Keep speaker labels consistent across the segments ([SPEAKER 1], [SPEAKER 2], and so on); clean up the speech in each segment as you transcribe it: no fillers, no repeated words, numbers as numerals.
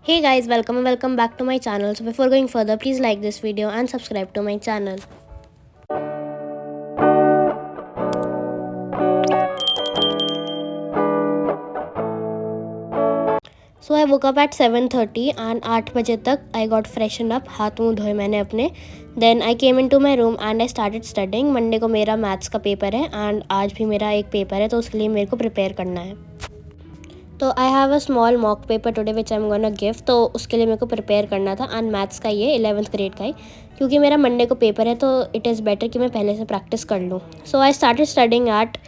[SPEAKER 1] Hey guys, welcome back to my channel. So before going further, please like this video and subscribe to my channel. So I woke up at 7:30 and 8 बजे तक I got freshened up. हाथ मुँह धोए मैंने अपने. Then I came into my room and I started studying. Monday को मेरा maths का पेपर है and आज भी मेरा एक पेपर है, तो उसके लिए मेरे को प्रिपेयर करना है. तो I have a small mock paper today which I am gonna give, तो उसके लिए मेरे को प्रिपेयर करना था. एंड मैथ्स का ये 11th ग्रेड का ही, क्योंकि मेरा मंडे को पेपर है तो इट इज़ बेटर कि मैं पहले से प्रैक्टिस कर लूँ. So I started studying at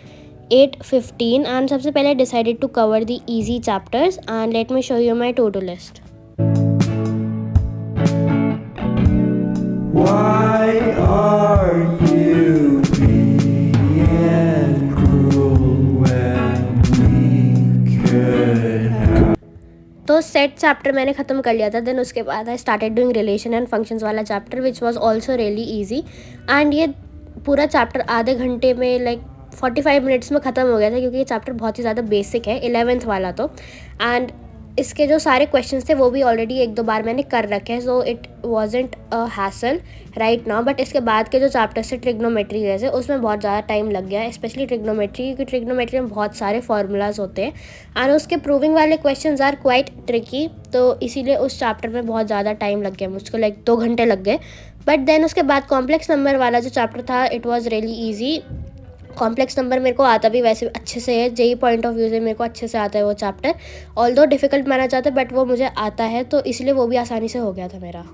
[SPEAKER 1] 8:15 and सबसे पहले decided to cover the easy chapters. And let me show you my to do list.
[SPEAKER 2] Why are you being cruel when we could have?
[SPEAKER 1] तो set chapter मैंने ख़त्म कर लिया था. Then उसके बाद I started doing relation and functions वाला chapter which was also really easy. And ये पूरा चैप्टर आधे घंटे में 45 मिनट्स में ख़त्म हो गया था, क्योंकि ये चैप्टर बहुत ही ज़्यादा बेसिक है, 11th वाला तो. एंड इसके जो सारे क्वेश्चंस थे वो भी ऑलरेडी एक दो बार मैंने कर रखे हैं, so it wasn't a hassle right now. But इसके बाद के जो चैप्टर्स थे ट्रिग्नोमेट्री जैसे, उसमें बहुत ज़्यादा टाइम लग गया, स्पेशली ट्रिग्नोमेट्री, क्योंकि ट्रिग्नोमेट्री में बहुत सारे फार्मूलाज होते हैं एंड उसके प्रूविंग वाले क्वेश्चंस आर क्वाइट ट्रिकी. तो इसीलिए उस चैप्टर में बहुत ज़्यादा टाइम लग गया मुझको, 2 घंटे लग गए. बट देन उसके बाद कॉम्प्लेक्स नंबर वाला जो चैप्टर था, it was really easy. Complex number मेरे को आता भी वैसे अच्छे से है, जेई पॉइंट ऑफ व्यू से मेरे को अच्छे से आता है वो चैप्टर. ऑल्दो डिफ़िकल्ट माना जाता है बट वो मुझे आता है, तो इसलिए वो भी आसानी से हो गया था मेरा.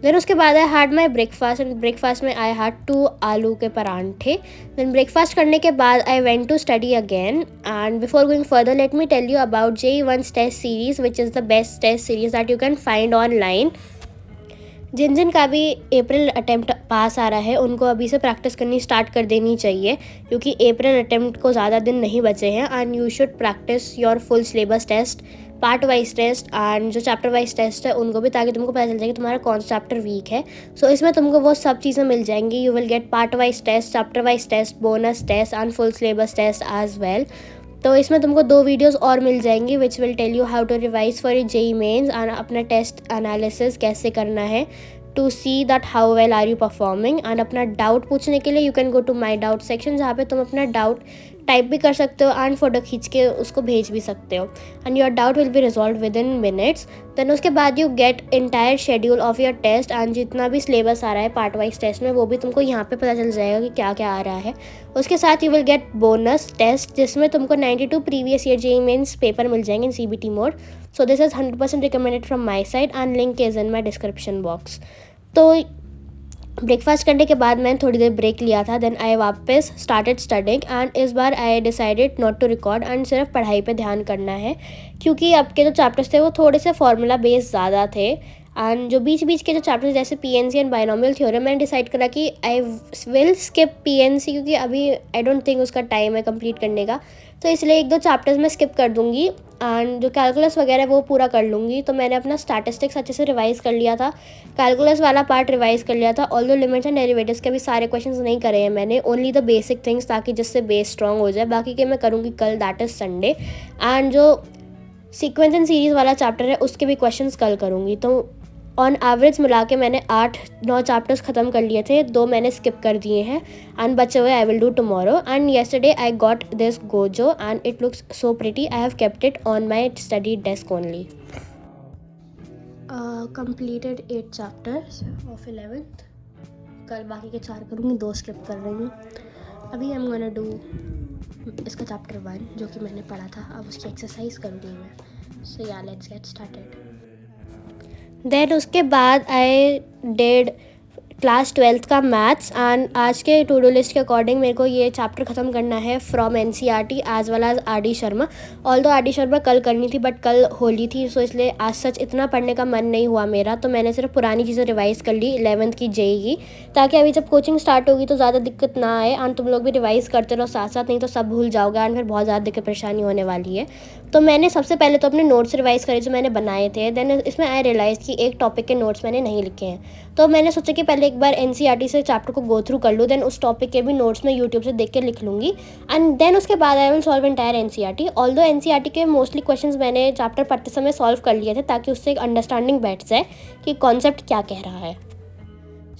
[SPEAKER 1] देन उसके बाद I had my breakfast and breakfast में आई हैड 2 आलू के परांठे. देन ब्रेकफास्ट करने के बाद I went to study again. And before going further let me tell you about JEE test series which is the best test series that you can find online. जिन का भी अप्रैल attempt पास आ रहा है उनको अभी से प्रैक्टिस करनी स्टार्ट कर देनी चाहिए, क्योंकि अप्रैल अटेम्प्ट को ज़्यादा दिन नहीं बचे हैं. And you should practise your full syllabus test, part wise test and जो चैप्टर वाइज टेस्ट है उनको भी, ताकि तुमको पता चल जाए कि तुम्हारा कौन सा चैप्टर वीक है. सो इसमें तुमको वो सब चीज़ें मिल जाएंगी. You will get part wise test, chapter wise test, bonus test and full syllabus test as well. तो इसमें तुमको 2 वीडियोस और मिल जाएंगी which will tell you how to revise for JEE mains and अपना टेस्ट एनालिसिस कैसे करना है, to see that how well are you performing. And अपना डाउट पूछने के लिए you can go to my doubt section, जहाँ पे तुम अपना डाउट टाइप भी कर सकते हो एंड फोटो खींच के उसको भेज भी सकते हो. And your doubt will be resolved within minutes. Then उसके बाद you get entire schedule of your test and जितना भी सिलेबस आ रहा है पार्ट वाइज टेस्ट में, वो भी तुमको यहाँ पे पता चल जाएगा कि क्या क्या आ रहा है. उसके साथ you will get bonus test, जिसमें तुमको 92 previous year JEE mains paper मिल जाएंगे in CBT mode. So this is 100% recommended from my side and link is in my description box. तो ब्रेकफास्ट करने के बाद मैंने थोड़ी देर ब्रेक लिया था. देन आई वापस स्टार्टेड स्टडिंग एंड इस बार I decided not to record and सिर्फ पढ़ाई पे ध्यान करना है, क्योंकि अब के जो चैप्टर्स थे वो थोड़े से फार्मूला बेस्ड ज़्यादा थे. एंड जो बीच बीच के जो चैप्टर्स जैसे PNC एंड बाइनोमियल थ्योरम, मैंने डिसाइड करा कि आई विल स्किप PNC, क्योंकि अभी आई डोंट थिंक उसका टाइम है कंप्लीट करने का. तो इसलिए 1-2 चैप्टर्स मैं स्किप कर दूँगी एंड जो कैलकुलस वगैरह वो पूरा कर लूँगी. तो मैंने अपना स्टैटिस्टिक्स अच्छे से रिवाइज़ कर लिया था, कैलकुलस वाला पार्ट रिवाइज़ कर लिया था. ऑल्दो लिमिट्स एंड डेरिवेटिव्स के भी सारे क्वेश्चंस नहीं करे हैं मैंने, ओनली द बेसिक थिंग्स, ताकि जिससे बेस स्ट्रॉन्ग हो जाए. बाकी के मैं करूँगी कल, दैट इज़ संडे. एंड जो सीक्वेंस एंड सीरीज़ वाला चैप्टर है उसके भी क्वेश्चंस कल करूँगी. तो ऑन एवरेज मिला के मैंने 8-9 चैप्टर्स ख़त्म कर लिए थे, 2 मैंने स्किप कर दिए हैं एंड बचे हुए I will do tomorrow. And yesterday I got this Gojo and it looks so pretty. I have kept it on my study desk only. Completed 8 chapters of 11th. कल बाकी के 4 करूँगी, 2 स्किप कर रही हूँ. अभी आई एम गोना डू इसका chapter 1 जो कि मैंने पढ़ा था, अब उसकी एक्सरसाइज करूँगी मैं. सो या लेट्स गेट स्टार्टेड. देन उसके बाद आई डेड क्लास 12th का मैथ्स. एंड आज के टू डू लिस्ट के अकॉर्डिंग मेरे को ये चैप्टर ख़त्म करना है from NCERT as well as RD Sharma. Although RD Sharma कल करनी थी बट कल होली थी, सो इसलिए आज सच इतना पढ़ने का मन नहीं हुआ मेरा. तो मैंने सिर्फ पुरानी चीज़ें रिवाइज़ कर ली 11th की JEE, ताकि अभी जब कोचिंग स्टार्ट होगी तो ज़्यादा दिक्कत ना आए. एंड तुम लोग भी रिवाइज़ करते रहो साथ साथ, नहीं तो सब भूल जाओगे एंड फिर बहुत ज़्यादा दिक्कत परेशानी होने वाली है. तो मैंने सबसे पहले तो अपने नोट्स रिवाइज़ करे जो मैंने बनाए थे. देन इसमें आई रियलाइज़ कि एक टॉपिक के नोट्स मैंने नहीं लिखे हैं, तो मैंने सोचा कि पहले पहले एक बार NCERT से चैप्टर को गो थ्रू कर लूँ, देन उस टॉपिक के भी नोट्स मैं यूट्यूब से देख के लिख लूँगी, एंड देन उसके बाद I will solve entire NCERT। Although NCERT के मोस्टली क्वेश्चंस मैंने चैप्टर पढ़ते समय सॉल्व कर लिए थे, ताकि उससे एक अंडरस्टैंडिंग बैठ जाए कि कॉन्सेप्ट क्या कह रहा है।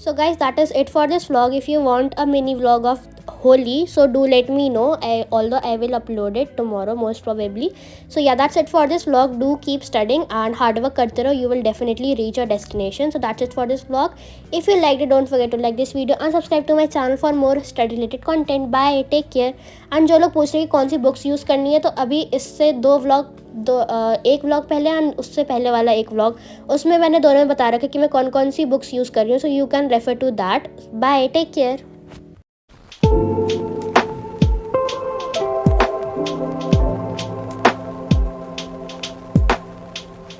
[SPEAKER 1] So guys, that is it for this vlog. If you want a mini vlog of Holi, so do let me know, although I will upload it tomorrow most probably. So yeah, that's it for this vlog. Do keep studying and hard work karte raho, you will definitely reach your destination. So that's it for this vlog. If you liked it, don't forget to like this video and subscribe to my channel for more study related content. Bye, take care. And जो लोग पूछ रहे हैं कि कौन सी books use करनी है, तो अभी इससे एक व्लॉग पहले एंड उससे पहले वाला एक व्लॉग, उसमें मैंने दोनों में बता रखा कि मैं कौन कौन सी बुक्स यूज़ कर रही हूँ, so you can refer to that. Bye, take care.